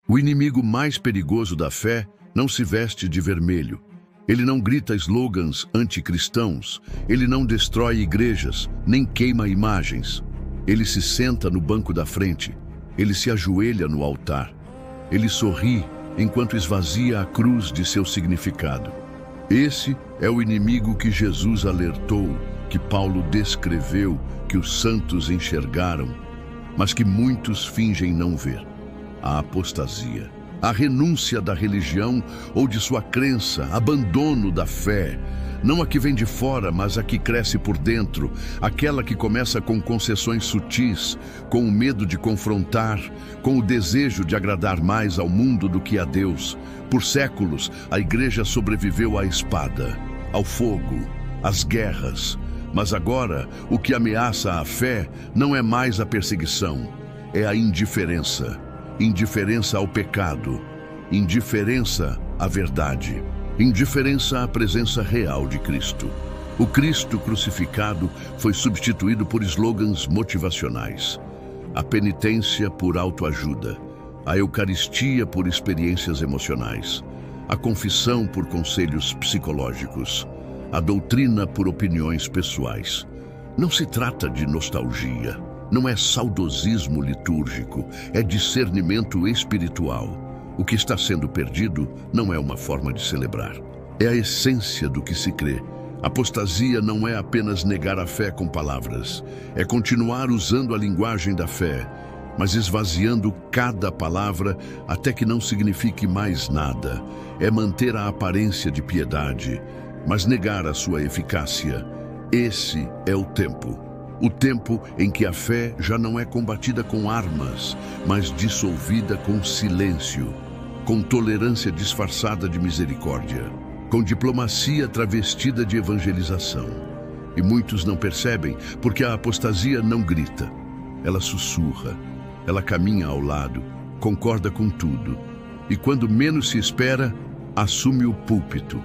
O inimigo mais perigoso da fé não se veste de vermelho. Ele não grita slogans anticristãos, ele não destrói igrejas, nem queima imagens. Ele se senta no banco da frente, ele se ajoelha no altar. Ele sorri enquanto esvazia a cruz de seu significado. Esse é o inimigo que Jesus alertou, que Paulo descreveu, que os santos enxergaram, mas que muitos fingem não ver. A apostasia, a renúncia da religião ou de sua crença, abandono da fé, não a que vem de fora, mas a que cresce por dentro, aquela que começa com concessões sutis, com o medo de confrontar, com o desejo de agradar mais ao mundo do que a Deus. Por séculos, a igreja sobreviveu à espada, ao fogo, às guerras. Mas agora, o que ameaça a fé não é mais a perseguição, é a indiferença. Indiferença ao pecado, indiferença à verdade, indiferença à presença real de Cristo. O Cristo crucificado foi substituído por slogans motivacionais. A penitência por autoajuda, a Eucaristia por experiências emocionais, a confissão por conselhos psicológicos, a doutrina por opiniões pessoais. Não se trata de nostalgia, não é saudosismo litúrgico, é discernimento espiritual. O que está sendo perdido não é uma forma de celebrar, é a essência do que se crê. Apostasia não é apenas negar a fé com palavras, é continuar usando a linguagem da fé, mas esvaziando cada palavra até que não signifique mais nada. É manter a aparência de piedade, mas negar a sua eficácia. Esse é o tempo. O tempo em que a fé já não é combatida com armas, mas dissolvida com silêncio, com tolerância disfarçada de misericórdia, com diplomacia travestida de evangelização. E muitos não percebem, porque a apostasia não grita. Ela sussurra, ela caminha ao lado, concorda com tudo. E quando menos se espera, assume o púlpito.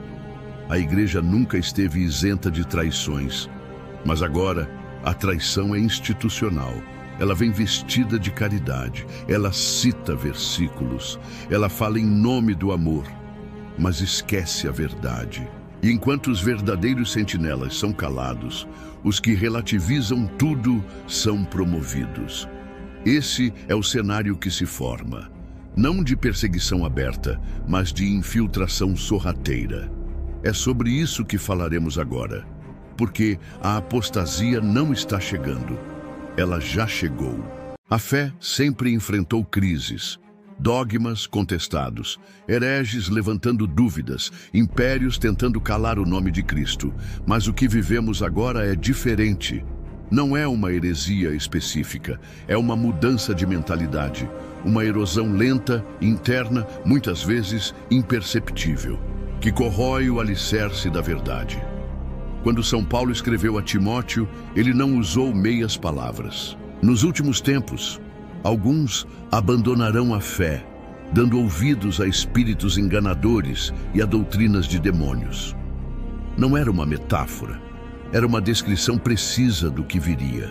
A igreja nunca esteve isenta de traições, mas agora a traição é institucional. Ela vem vestida de caridade, ela cita versículos, ela fala em nome do amor, mas esquece a verdade. E enquanto os verdadeiros sentinelas são calados, os que relativizam tudo são promovidos. Esse é o cenário que se forma, não de perseguição aberta, mas de infiltração sorrateira. É sobre isso que falaremos agora. Porque a apostasia não está chegando, ela já chegou. A fé sempre enfrentou crises, dogmas contestados, hereges levantando dúvidas, impérios tentando calar o nome de Cristo. Mas o que vivemos agora é diferente. Não é uma heresia específica, é uma mudança de mentalidade, uma erosão lenta, interna, muitas vezes imperceptível, que corrói o alicerce da verdade. Quando São Paulo escreveu a Timóteo, ele não usou meias palavras. Nos últimos tempos, alguns abandonarão a fé, dando ouvidos a espíritos enganadores e a doutrinas de demônios. Não era uma metáfora, era uma descrição precisa do que viria.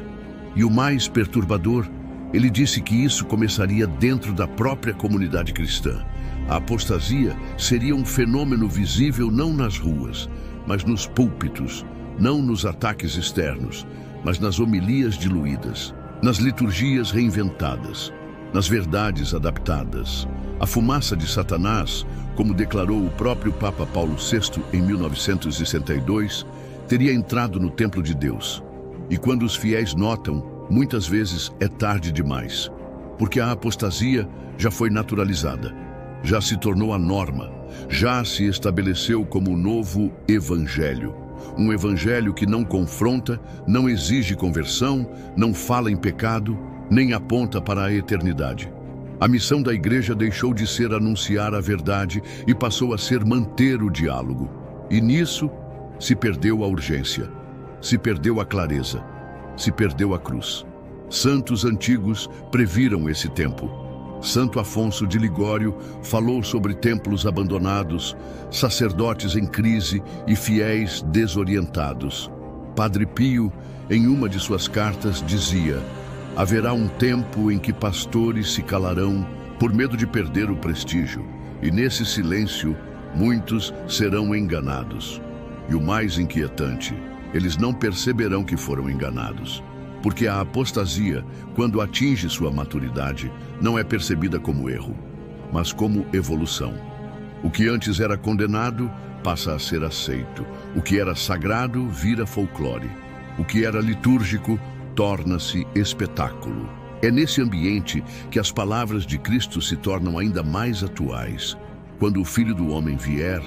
E o mais perturbador, ele disse que isso começaria dentro da própria comunidade cristã. A apostasia seria um fenômeno visível não nas ruas, mas nos púlpitos, não nos ataques externos, mas nas homilias diluídas, nas liturgias reinventadas, nas verdades adaptadas. A fumaça de Satanás, como declarou o próprio Papa Paulo VI em 1962, teria entrado no templo de Deus. E quando os fiéis notam, muitas vezes é tarde demais, porque a apostasia já foi naturalizada, já se tornou a norma, já se estabeleceu como o novo evangelho. Um evangelho que não confronta, não exige conversão, não fala em pecado, nem aponta para a eternidade. A missão da igreja deixou de ser anunciar a verdade e passou a ser manter o diálogo. E nisso se perdeu a urgência, se perdeu a clareza, se perdeu a cruz. Santos antigos previram esse tempo. Santo Afonso de Ligório falou sobre templos abandonados, sacerdotes em crise e fiéis desorientados. Padre Pio, em uma de suas cartas, dizia: haverá um tempo em que pastores se calarão por medo de perder o prestígio, e nesse silêncio, muitos serão enganados. E o mais inquietante, eles não perceberão que foram enganados. Porque a apostasia, quando atinge sua maturidade, não é percebida como erro, mas como evolução. O que antes era condenado passa a ser aceito. O que era sagrado vira folclore. O que era litúrgico torna-se espetáculo. É nesse ambiente que as palavras de Cristo se tornam ainda mais atuais. Quando o Filho do Homem vier,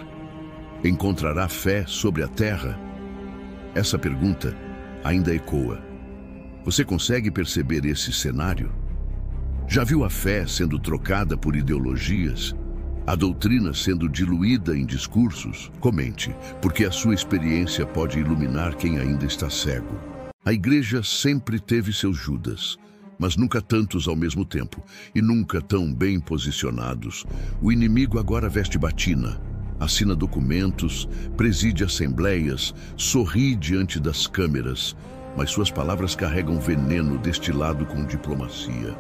encontrará fé sobre a terra? Essa pergunta ainda ecoa. Você consegue perceber esse cenário? Já viu a fé sendo trocada por ideologias? A doutrina sendo diluída em discursos? Comente, porque a sua experiência pode iluminar quem ainda está cego. A igreja sempre teve seus Judas, mas nunca tantos ao mesmo tempo, e nunca tão bem posicionados. O inimigo agora veste batina, assina documentos, preside assembleias, sorri diante das câmeras, mas suas palavras carregam veneno destilado com diplomacia.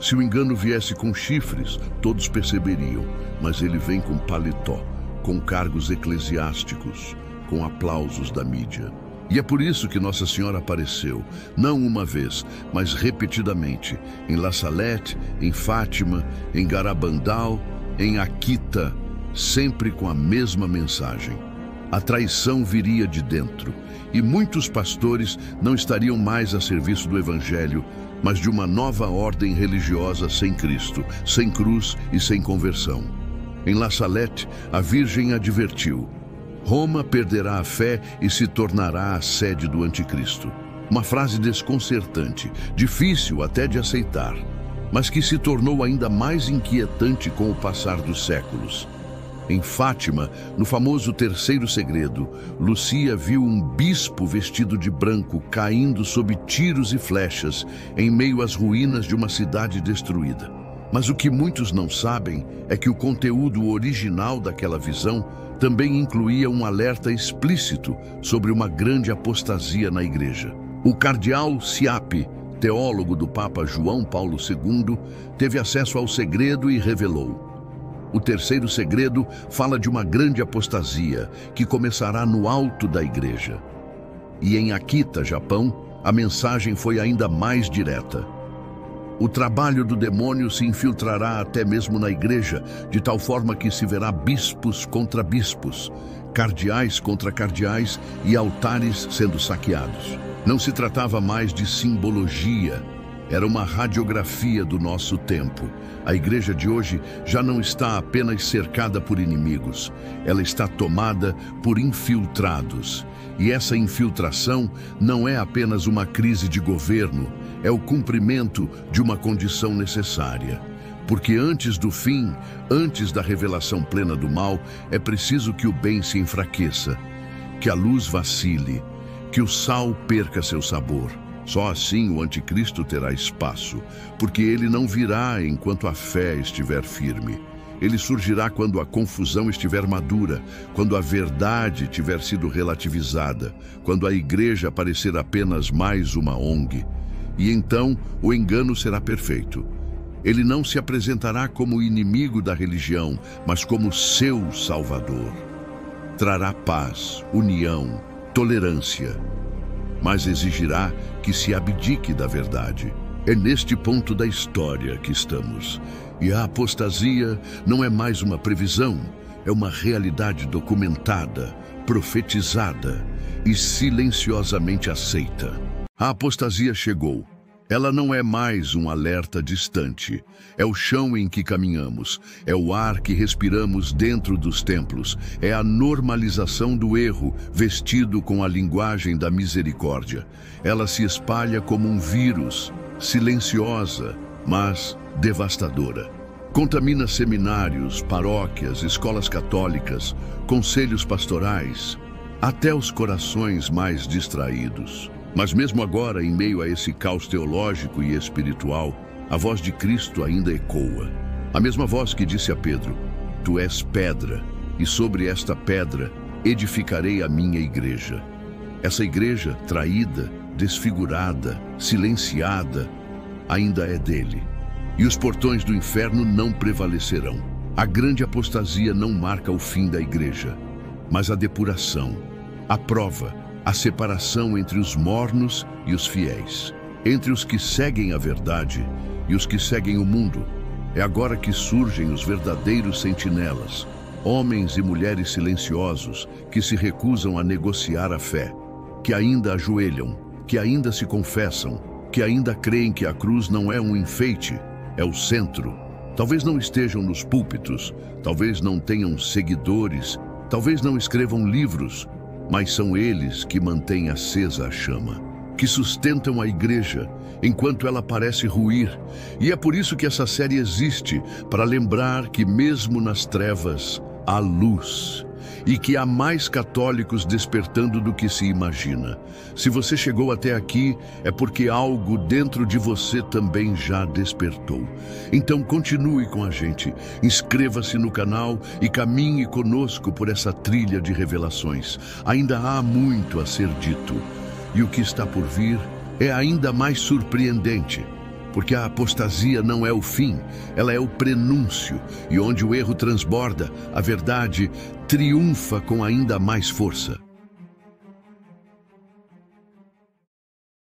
Se o engano viesse com chifres, todos perceberiam, mas ele vem com paletó, com cargos eclesiásticos, com aplausos da mídia. E é por isso que Nossa Senhora apareceu, não uma vez, mas repetidamente, em La Salette, em Fátima, em Garabandal, em Akita, sempre com a mesma mensagem. A traição viria de dentro, e muitos pastores não estariam mais a serviço do Evangelho, mas de uma nova ordem religiosa sem Cristo, sem cruz e sem conversão. Em La Salette, a Virgem advertiu: Roma perderá a fé e se tornará a sede do anticristo. Uma frase desconcertante, difícil até de aceitar, mas que se tornou ainda mais inquietante com o passar dos séculos. Em Fátima, no famoso terceiro segredo, Lúcia viu um bispo vestido de branco caindo sob tiros e flechas em meio às ruínas de uma cidade destruída. Mas o que muitos não sabem é que o conteúdo original daquela visão também incluía um alerta explícito sobre uma grande apostasia na igreja. O cardeal Schiappi, teólogo do Papa João Paulo II, teve acesso ao segredo e revelou: o terceiro segredo fala de uma grande apostasia que começará no alto da igreja. E em Akita, Japão, a mensagem foi ainda mais direta. O trabalho do demônio se infiltrará até mesmo na igreja, de tal forma que se verá bispos contra bispos, cardeais contra cardeais e altares sendo saqueados. Não se tratava mais de simbologia, era uma radiografia do nosso tempo. A igreja de hoje já não está apenas cercada por inimigos, ela está tomada por infiltrados. E essa infiltração não é apenas uma crise de governo, é o cumprimento de uma condição necessária. Porque antes do fim, antes da revelação plena do mal, é preciso que o bem se enfraqueça, que a luz vacile, que o sal perca seu sabor. Só assim o anticristo terá espaço, porque ele não virá enquanto a fé estiver firme. Ele surgirá quando a confusão estiver madura, quando a verdade tiver sido relativizada, quando a igreja parecer apenas mais uma ONG. E então o engano será perfeito. Ele não se apresentará como inimigo da religião, mas como seu salvador. Trará paz, união, tolerância, mas exigirá que se abdique da verdade. É neste ponto da história que estamos. E a apostasia não é mais uma previsão, é uma realidade documentada, profetizada e silenciosamente aceita. A apostasia chegou. Ela não é mais um alerta distante. É o chão em que caminhamos, é o ar que respiramos dentro dos templos, é a normalização do erro vestido com a linguagem da misericórdia. Ela se espalha como um vírus, silenciosa, mas devastadora. Contamina seminários, paróquias, escolas católicas, conselhos pastorais, até os corações mais distraídos. Mas mesmo agora, em meio a esse caos teológico e espiritual, a voz de Cristo ainda ecoa. A mesma voz que disse a Pedro: Tu és pedra, e sobre esta pedra edificarei a minha igreja. Essa igreja, traída, desfigurada, silenciada, ainda é dele. e os portões do inferno não prevalecerão. A grande apostasia não marca o fim da igreja, mas a depuração, a prova, a separação entre os mornos e os fiéis, entre os que seguem a verdade e os que seguem o mundo. É agora que surgem os verdadeiros sentinelas, homens e mulheres silenciosos que se recusam a negociar a fé, que ainda ajoelham, que ainda se confessam, que ainda creem que a cruz não é um enfeite, é o centro. Talvez não estejam nos púlpitos, talvez não tenham seguidores, talvez não escrevam livros, mas são eles que mantêm acesa a chama, que sustentam a igreja enquanto ela parece ruir. E é por isso que essa série existe, para lembrar que mesmo nas trevas há luz e que há mais católicos despertando do que se imagina. Se você chegou até aqui, é porque algo dentro de você também já despertou. Então continue com a gente, inscreva-se no canal e caminhe conosco por essa trilha de revelações. Ainda há muito a ser dito, e o que está por vir é ainda mais surpreendente. Porque a apostasia não é o fim, ela é o prenúncio, e onde o erro transborda, a verdade triunfa com ainda mais força.